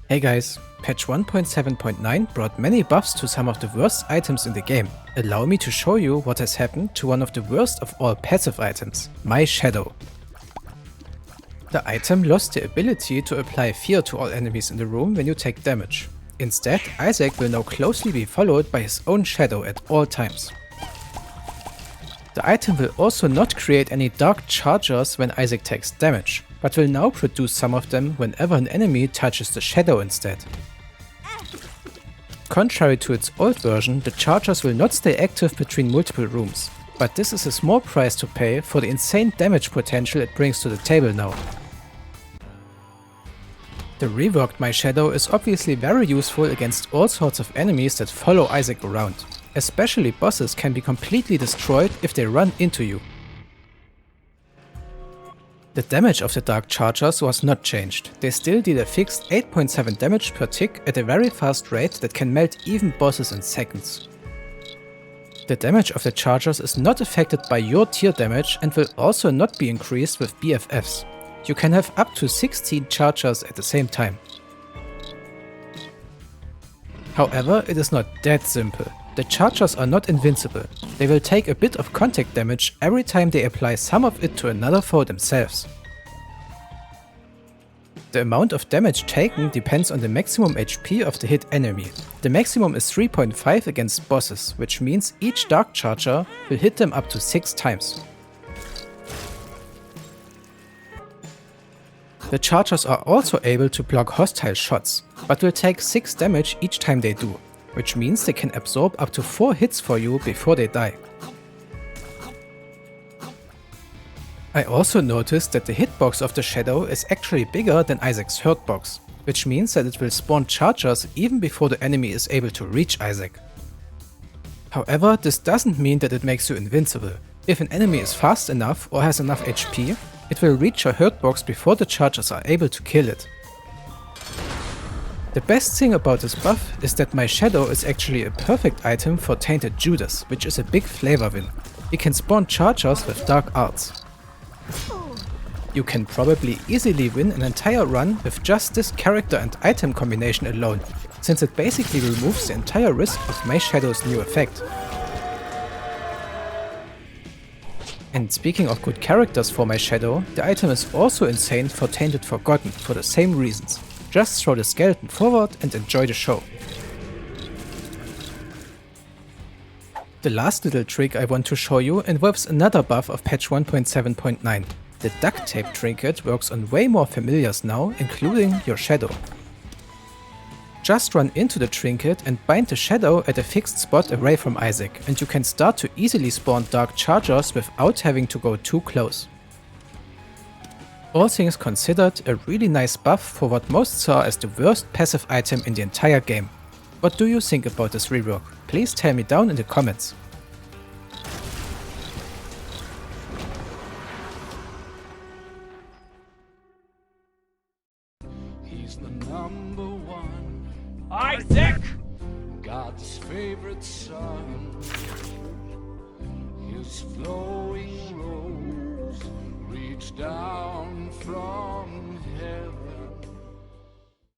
Hey guys, patch 1.7.9 brought many buffs to some of the worst items in the game. Allow me to show you what has happened to one of the worst of all passive items, my shadow. The item lost the ability to apply fear to all enemies in the room when you take damage. Instead, Isaac will now closely be followed by his own shadow at all times. The item will also not create any dark chargers when Isaac takes damage, but will now produce some of them whenever an enemy touches the shadow instead. Contrary to its old version, the chargers will not stay active between multiple rooms, but this is a small price to pay for the insane damage potential it brings to the table now. The reworked My Shadow is obviously very useful against all sorts of enemies that follow Isaac around. Especially bosses can be completely destroyed if they run into you. The damage of the Dark Chargers was not changed. They still deal a fixed 8.7 damage per tick at a very fast rate that can melt even bosses in seconds. The damage of the Chargers is not affected by your tier damage and will also not be increased with BFFs. You can have up to 16 Chargers at the same time. However, it is not that simple. The Chargers are not invincible. They will take a bit of contact damage every time they apply some of it to another foe themselves. The amount of damage taken depends on the maximum HP of the hit enemy. The maximum is 3.5 against bosses, which means each Dark Charger will hit them up to 6 times. The Chargers are also able to block hostile shots, but will take 6 damage each time they do, which means they can absorb up to 4 hits for you before they die. I also noticed that the hitbox of the shadow is actually bigger than Isaac's hurtbox, which means that it will spawn chargers even before the enemy is able to reach Isaac. However, this doesn't mean that it makes you invincible. If an enemy is fast enough or has enough HP, it will reach your hurtbox before the chargers are able to kill it. The best thing about this buff is that My Shadow is actually a perfect item for Tainted Judas, which is a big flavor win. It can spawn chargers with dark arts. You can probably easily win an entire run with just this character and item combination alone, since it basically removes the entire risk of My Shadow's new effect. And speaking of good characters for My Shadow, the item is also insane for Tainted Forgotten for the same reasons. Just throw the skeleton forward and enjoy the show. The last little trick I want to show you involves another buff of patch 1.7.9. The duct tape trinket works on way more familiars now, including your shadow. Just run into the trinket and bind the shadow at a fixed spot away from Isaac, and you can start to easily spawn dark chargers without having to go too close. All things considered, a really nice buff for what most saw as the worst passive item in the entire game. What do you think about this rework? Please tell me down in the comments. He's the number one, Isaac! God's favorite son. His flowing robes reach down from heaven.